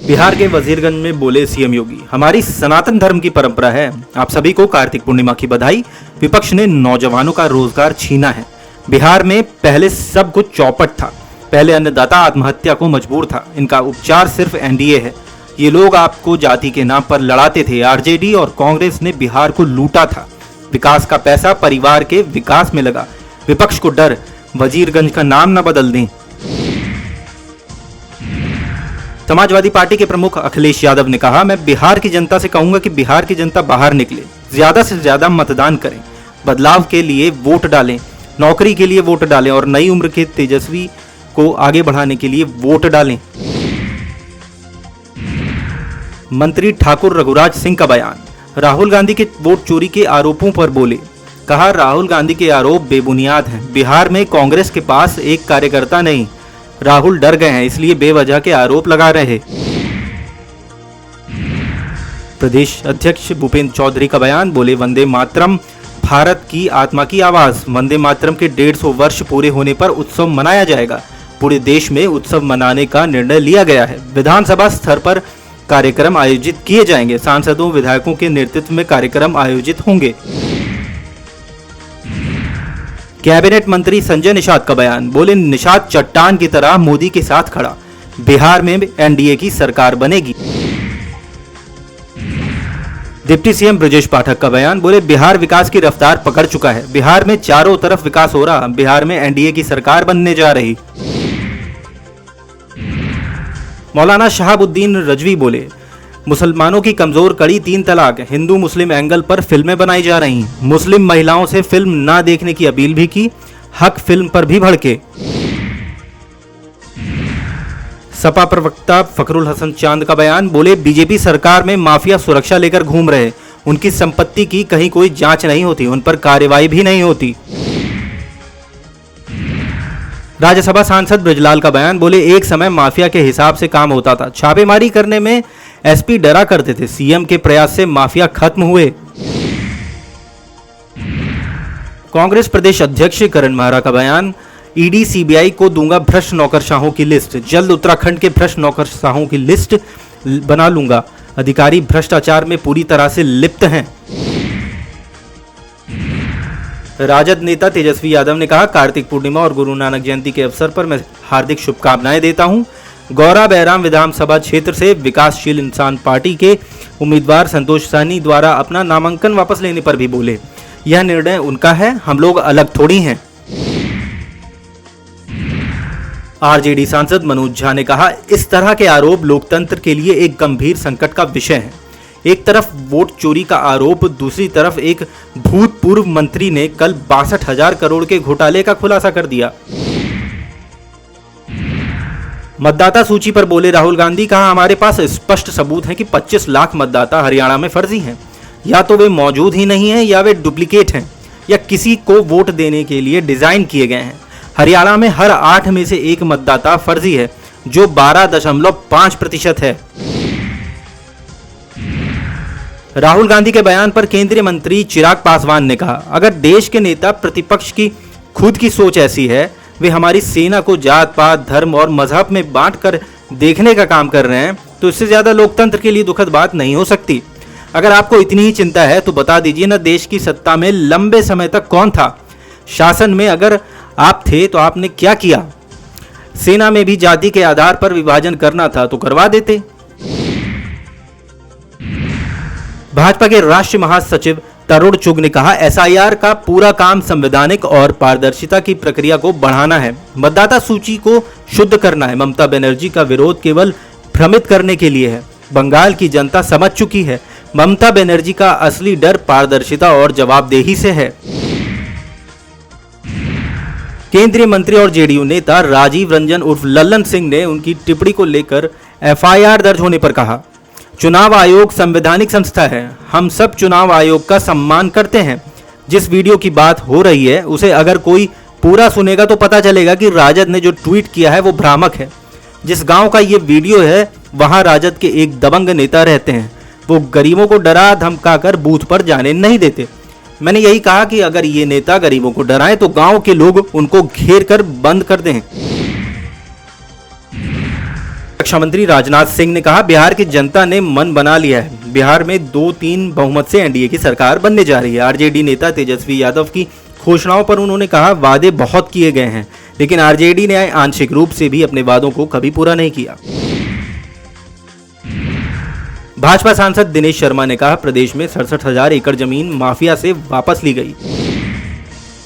बिहार के वजीरगंज में बोले सीएम योगी, हमारी सनातन धर्म की परंपरा है। आप सभी को कार्तिक पूर्णिमा की बधाई। विपक्ष ने नौजवानों का रोजगार छीना है। बिहार में पहले सब कुछ चौपट था। पहले अन्नदाता आत्महत्या को मजबूर था। इनका उपचार सिर्फ एनडीए है। ये लोग आपको जाति के नाम पर लड़ाते थे। आरजेडी और कांग्रेस ने बिहार को लूटा था। विकास का पैसा परिवार के विकास में लगा। विपक्ष को डर, वजीरगंज का नाम न बदल दें। समाजवादी पार्टी के प्रमुख अखिलेश यादव ने कहा, मैं बिहार की जनता से कहूंगा कि बिहार की जनता बाहर निकले, ज्यादा से ज्यादा मतदान करें, बदलाव के लिए वोट डालें, नौकरी के लिए वोट डालें और नई उम्र के तेजस्वी को आगे बढ़ाने के लिए वोट डालें। मंत्री ठाकुर रघुराज सिंह का बयान, राहुल गांधी के वोट चोरी के आरोपों पर बोले। कहा, राहुल गांधी के आरोप बेबुनियाद हैं। बिहार में कांग्रेस के पास एक कार्यकर्ता नहीं। राहुल डर गए हैं, इसलिए बेवजह के आरोप लगा रहे। प्रदेश अध्यक्ष भूपेंद्र चौधरी का बयान, बोले वंदे मातरम भारत की आत्मा की आवाज। वंदे मातरम के 150 वर्ष पूरे होने पर उत्सव मनाया जाएगा। पूरे देश में उत्सव मनाने का निर्णय लिया गया है। विधानसभा स्तर पर कार्यक्रम आयोजित किए जाएंगे। सांसदों विधायकों के नेतृत्व में कार्यक्रम आयोजित होंगे। कैबिनेट मंत्री संजय निषाद का बयान, बोले निषाद चट्टान की तरह मोदी के साथ खड़ा। बिहार में एनडीए की सरकार बनेगी। डिप्टी सीएम ब्रजेश पाठक का बयान, बोले बिहार विकास की रफ्तार पकड़ चुका है। बिहार में चारों तरफ विकास हो रहा। बिहार में एनडीए की सरकार बनने जा रही। मौलाना शहाबुद्दीन रजवी बोले, मुसलमानों की कमजोर कड़ी 3 तलाक, हिंदू मुस्लिम एंगल पर फिल्में बनाई जा रही। मुस्लिम महिलाओं से फिल्म ना देखने की अपील भी की। हक फिल्म पर भी भड़के। सपा प्रवक्ता फखरुल हसन चांद का बयान, बोले बीजेपी सरकार में माफिया सुरक्षा लेकर घूम रहे। उनकी संपत्ति की कहीं कोई जांच नहीं होती, उन पर कार्रवाई भी नहीं होती। राज्यसभा सांसद ब्रजलाल का बयान, बोले एक समय माफिया के हिसाब से काम होता था। छापेमारी करने में एसपी डरा करते थे। सीएम के प्रयास से माफिया खत्म हुए। कांग्रेस प्रदेश अध्यक्ष करण माहरा का बयान, ईडी सीबीआई को दूंगा भ्रष्ट नौकरशाहों की लिस्ट। जल्द उत्तराखंड के भ्रष्ट नौकरशाहों की लिस्ट बना लूंगा। अधिकारी भ्रष्टाचार में पूरी तरह से लिप्त हैं। राजद नेता तेजस्वी यादव ने कहा, कार्तिक पूर्णिमा और गुरु नानक जयंती के अवसर पर मैं हार्दिक शुभकामनाएं देता हूं। गौरा बैराम विधानसभा क्षेत्र से विकासशील इंसान पार्टी के उम्मीदवार संतोष सहनी द्वारा अपना नामांकन वापस लेने पर भी बोले, यह निर्णय उनका है, हम लोग अलग थोड़ी हैं। आरजेडी सांसद मनोज झा ने कहा, इस तरह के आरोप लोकतंत्र के लिए एक गंभीर संकट का विषय है। एक तरफ वोट चोरी का आरोप, दूसरी तरफ एक भूतपूर्व मंत्री ने कल 62,000 करोड़ के घोटाले का खुलासा कर दिया। मतदाता सूची पर बोले राहुल गांधी, कहा हमारे पास स्पष्ट सबूत है कि 25 लाख मतदाता हरियाणा में फर्जी हैं। या तो वे मौजूद ही नहीं हैं या वे डुप्लीकेट हैं या किसी को वोट देने के लिए डिजाइन किए गए हैं। हरियाणा में हर 8 में से 1 मतदाता फर्जी है, जो 12.5% है। राहुल गांधी के बयान पर केंद्रीय मंत्री चिराग पासवान ने कहा, अगर देश के नेता प्रतिपक्ष की खुद की सोच ऐसी है, वे हमारी सेना को जात पात धर्म और मजहब में बांट कर देखने का काम कर रहे हैं, तो इससे ज्यादा लोकतंत्र के लिए दुखद बात नहीं हो सकती। अगर आपको इतनी ही चिंता है तो बता दीजिए ना, देश की सत्ता में लंबे समय तक कौन था? शासन में अगर आप थे तो आपने क्या किया? सेना में भी जाति के आधार पर विभाजन करना था तो करवा देते। भाजपा के राष्ट्रीय महासचिव तरुण चुग ने कहा, एसआईआर का पूरा काम संवैधानिक और पारदर्शिता की प्रक्रिया को बढ़ाना है, मतदाता सूची को शुद्ध करना है। ममता बनर्जी का विरोध केवल भ्रमित करने के लिए है। बंगाल की जनता समझ चुकी है, ममता बनर्जी का असली डर पारदर्शिता और जवाबदेही से है। केंद्रीय मंत्री और जेडीयू नेता राजीव रंजन उर्फ लल्लन सिंह ने उनकी टिप्पणी को लेकर एफआईआर दर्ज होने पर कहा, चुनाव आयोग संवैधानिक संस्था है, हम सब चुनाव आयोग का सम्मान करते हैं। जिस वीडियो की बात हो रही है उसे अगर कोई पूरा सुनेगा तो पता चलेगा कि राजद ने जो ट्वीट किया है वो भ्रामक है। जिस गांव का ये वीडियो है वहां राजद के एक दबंग नेता रहते हैं। वो गरीबों को डरा धमका कर बूथ पर जाने नहीं देते। मैंने यही कहा कि अगर ये नेता गरीबों को डराएं तो गांव के लोग उनको घेर कर बंद कर दें। रक्षा मंत्री राजनाथ सिंह ने कहा, बिहार की जनता ने मन बना लिया है। बिहार में 2-3 बहुमत से एनडीए की सरकार बनने जा रही है। आरजेडी नेता तेजस्वी यादव की घोषणाओं पर उन्होंने कहा, वादे बहुत किए गए हैं, लेकिन आरजेडी ने आंशिक रूप से भी अपने वादों को कभी पूरा नहीं किया। भाजपा सांसद दिनेश शर्मा ने कहा, प्रदेश में 67,000 एकड़ जमीन माफिया से वापस ली गई।